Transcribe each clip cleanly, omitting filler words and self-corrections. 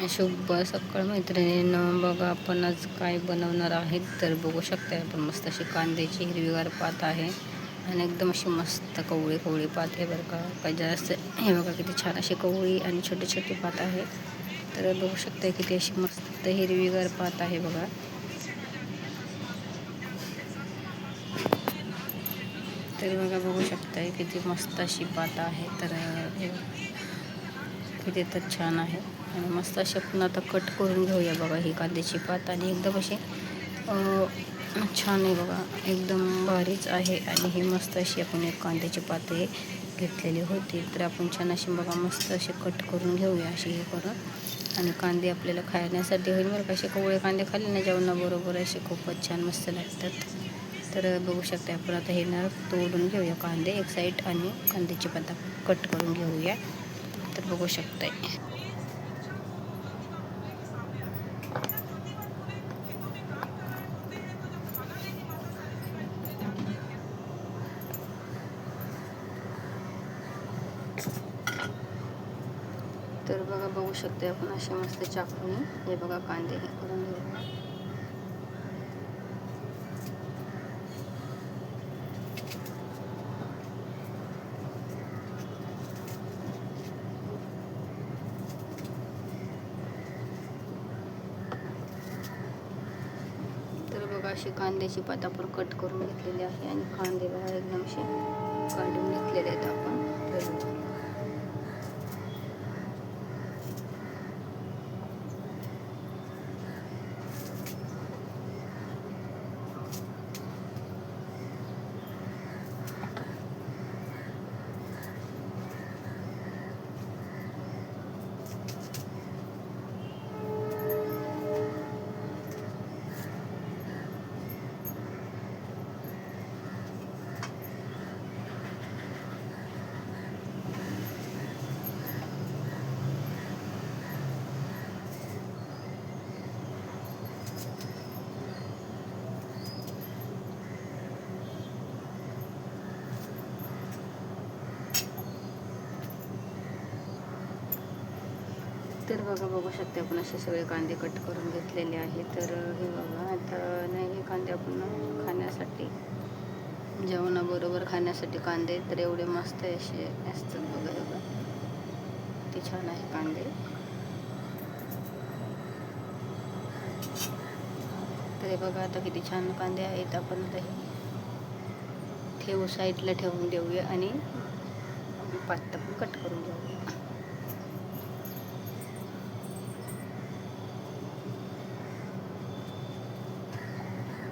शुभ सकाळ मैत्रिणींनो, बघा आपण आज काय बनवणार आहेत तर बघू शकता. आपण मस्त अशी कांद्याची हिरवीगार पात आहे आणि एकदम अशी मस्त कवळी कवळी पात आहे बरं का. काय जास्त हे बघा किती छान अशी कवळी आणि छोटी छोटी पात आहे. तर बघू शकता किती अशी मस्त हिरवीगार पात आहे बघा. तर बघा बघू शकताय किती मस्त अशी पात आहे. तर हे किती तर छान आहे आणि मस्त अशी आपण आता कट करून घेऊया बघा ही कांद्याची पात. आणि एकदम अशी छान आहे बघा, एकदम भारीच आहे. आणि ही मस्त अशी आपण एक कांद्याची पात घेतलेली होती. तर आपण छान अशी बघा मस्त अशी कट करून घेऊया अशी हे करून. आणि कांदे आपल्याला खाण्यासाठी होईल बरं का. असे कवळे कांदे खाल्ले ना जेवणाबरोबर असे खूपच छान मस्त लागतात. तर बघू शकता आपण आता हे ना तोडून घेऊया कांदे एक साईड आणि कांद्याची पात कट करून घेऊया. तर बघू शकताय तर बघा बघू शकते आपण असे मस्त चाकूने हे बघा कांदे हे करून घेऊया. तर बघा अशी कांद्याची पात आपण कट करून घेतलेली आहे आणि कांदे बघा एकदम असे काढून घेतलेले आहेत आपण. तर बघा बघू शकते आपण असे सगळे कांदे कट करून घेतलेले आहे. तर हे बघा आता नाही हे कांदे आपण खाण्यासाठी जेवणाबरोबर खाण्यासाठी कांदे तर एवढे मस्त असे असतात बघा. हे बघा किती छान आहे कांदे. तर हे बघा आता किती छान कांदे आहेत. आपण आता हे साईडला ठेवून देऊया आणि पात पण कट करून घेऊया.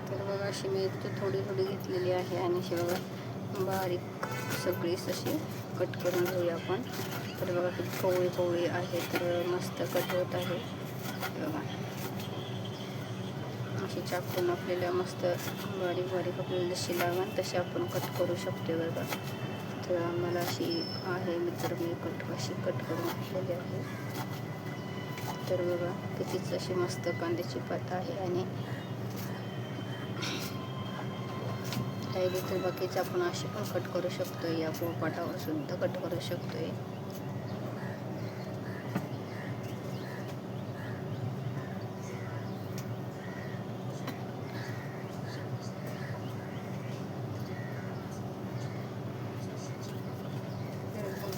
तर बघा अशी मी थोडी थोडी घेतलेली आहे आणि अशी बघा बारीक सगळीच अशी कट करून घेऊया आपण. तर बघा किती कवळी कवळी आहे. तर मस्त कट होत आहे बघा. अशी चाकून आपल्याला मस्त बारीक बारीक आपल्याला जशी लागेल तशी आपण कट करू शकतो बघा. तर आम्हाला अशी आहे तर मी अशी कट करून घेतलेली आहे. तर बघा कितीच अशी मस्त कांद्याची पात आहे. आणि राहिली तर बाकीचं आपण अशी पण कट करू शकतो. या पोळपाटावर सुद्धा कट करू शकतोय.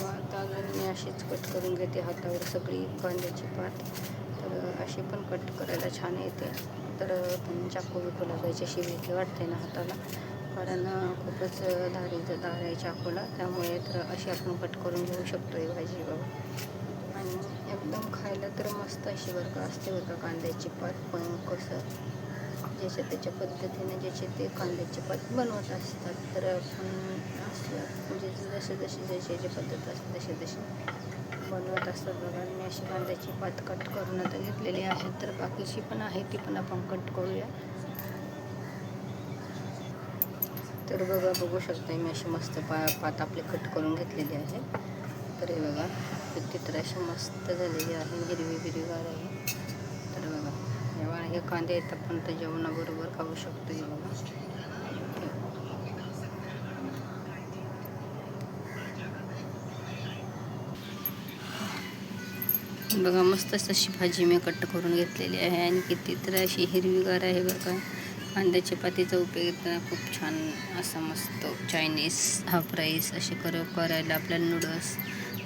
आता मी अशीच कट करून घेते हातावर सगळी कांद्याची पात. तर अशी पण कट करायला छान येते. तर पण चाकू बिकू लागायची अशी भीती वाटते ना हाताला, कारण खूपच धार आहे चाकूला. त्यामुळे तर अशी आपण कट करून घेऊ शकतो ही भाजी बघा. आणि एकदम खायला तर मस्त अशी बरं का असते बरं का कांद्याची पात. पण कसं ज्याच्या त्याच्या पद्धतीने ज्याचे ते कांद्याची पात बनवत असतात. तर आपण असं म्हणजे जशी पद्धत असते तशी बनवत असतात बघा. मी अशी कांद्याची पात कट करून आता घेतलेली आहे. तर बाकीची पण आहे ती पण आपण कट करूया. तर बघा बघू शकता मी अशी मस्त पात आपली कट करून घेतलेली आहे. तर हे बघा किती तर अशी मस्त झालेली आहे, हिरवी हिरवीगार आहे. तर बघा जेव्हा हे कांदे आहेत आपण तर जेवणाबरोबर खाऊ शकतो. हे बघा बघा मस्त अशी भाजी मी कट करून घेतलेली आहे आणि किती तर अशी हिरवीगार आहे बरं का. कांद्याच्या पातीचा उपयोग येताना खूप छान असा मस्त चायनीज हाफ राईस असे करायला आपल्याला नूडल्स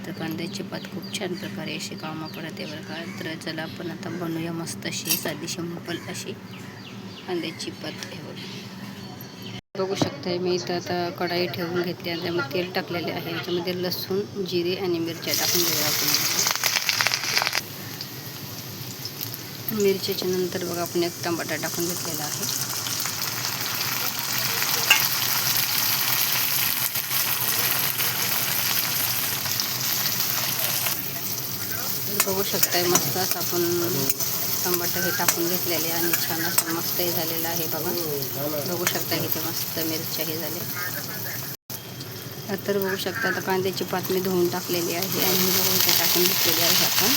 तर कांद्याची पात खूप छान प्रकारे अशी कामं पडते बरं का. तर चला आपण आता बनवूया मस्त अशी साधी सिंपल अशी कांद्याची पात. हे बघू शकता मी इथं आता कढाई ठेवून घेतली आणि त्यामध्ये तेल टाकलेले आहे. याच्यामध्ये लसूण जिरे आणि मिरच्या टाकून घेऊया आपण. मिरच्याच्या नंतर बघा आपण एक टमाटा टाकून घेतलेला आहे. बघू शकताय मस्त असं आपण टमाटर हे टाकून घेतलेले आणि छान असं मस्त हे झालेलं आहे बघा. बघू शकता इथे मस्त मिरच्या हे झाले. तर बघू शकता आता कांद्याची पात मी धुवून टाकलेली आहे आणि बघा इथे टाकून घेतलेली आहे आपण.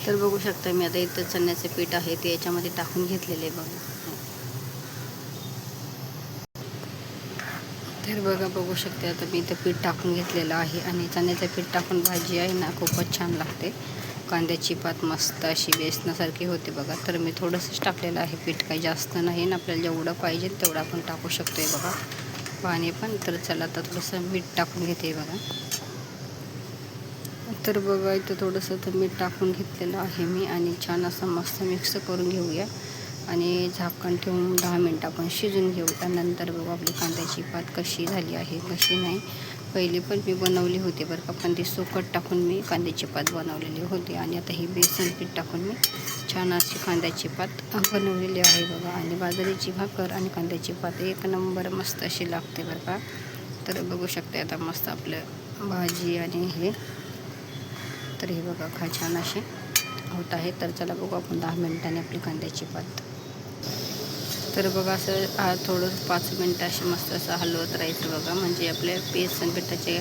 तर बघू शकता मी आता इथं चण्याचे पीठ आहे ते याच्यामध्ये टाकून घेतलेले बघा. तर बघा बघू शकते आता मी इथं पीठ टाकून घेतलेलं आहे आणि चण्याचं पीठ टाकून भाजी आहे ना खूपच छान लागते. कांद्याची पात मस्त अशी बेसनासारखी होते बघा. तर मी थोडंसंच टाकलेलं आहे पीठ, काही जास्त नाही ना. आपल्याला जेवढं पाहिजे तेवढं आपण टाकू शकतो आहे बघा पाणी पण. तर चला आता थोडंसं मीठ टाकून घेते बघा. तर बघा इथं थोडंसं तर मीठ टाकून घेतलेलं आहे मी आणि छान असं मस्त मिक्स करून घेऊया आणि झाकण ठेवून 10 मिनटं आपण शिजून घेऊ. त्यानंतर बघू आपली कांद्याची पात कशी झाली आहे कशी नाही. पहिली पण मी बनवली होती बरं का, पण ती सुकट टाकून मी कांद्याची पात बनवलेली होती आणि आता ही बेसन पीठ टाकून मी छान अशी कांद्याची पात बनवलेली आहे बघा. आणि बाजरीची भाकर आणि कांद्याची पात एक नंबर मस्त अशी लागते बरं का. तर बघू शकते आता मस्त आपलं भाजी आणि हे. तर हे बघा खा छान असे होत आहे. तर चला बघू आपण 10 मिनिटांनी आपली कांद्याची पात. तर बघा असं थोडं 5 मिनटं असे मस्त असं हलवत राहायचं बघा, म्हणजे आपल्या बेसन पिठाचे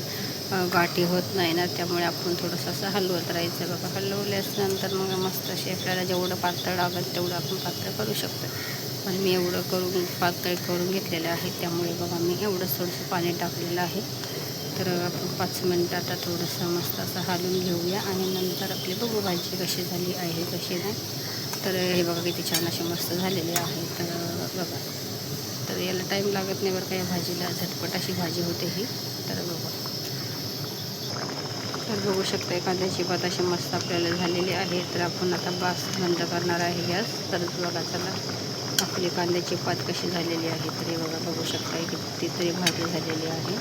गाठी होत नाही ना, त्यामुळे आपण थोडंसं असं हलवत राहायचं बघा. हलवल्यानंतर मग मस्त असे आपल्याला जेवढं पातळ लागेल तेवढं आपण पातळ करू शकतो. पण मी एवढं पातळ करून घेतलेलं आहे, त्यामुळे बघा मी एवढं थोडंसं पाणी टाकलेलं आहे. तर आपण 5 मिनटं आता थोडंसं मस्त असं हलवून घेऊया आणि नंतर आपली बघू भाजी कशी झाली आहे कशी नाही. तर हे बघा किती छान असे मस्त झालेले आहे. तर बघा तर याला टाईम लागत नाही बरं का, या भाजीला झटपट अशी भाजी होते ही. तर बघा तर बघू शकता कांद्याची पात अशी मस्त आपल्याला झालेली आहे. तर आपण आता बंद करणार आहे गॅस. तर बघा चला आपली कांद्याची पात कशी झालेली आहे. तरी बघा बघू शकता कितीतरी भाजी झालेली आहे.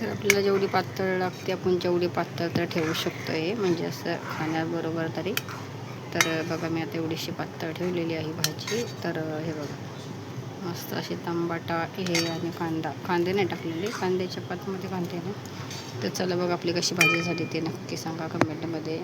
तर आपल्याला जेवढी पातळ लागते आपण जेवढी पातळ तर ठेवू शकतो आहे, म्हणजे असं खाण्याबरोबर तरी. तर बघा मी आता एवढीशी पातळ ठेवलेली आहे भाजी. तर हे बघा मस्त असे टमाटा हे आणि कांदे नाही टाकलेले, कांद्याच्या पातमध्ये कांदे नाही. तर चला बघा आपली कशी भाजी झाली ते नक्की सांगा कमेंटमध्ये.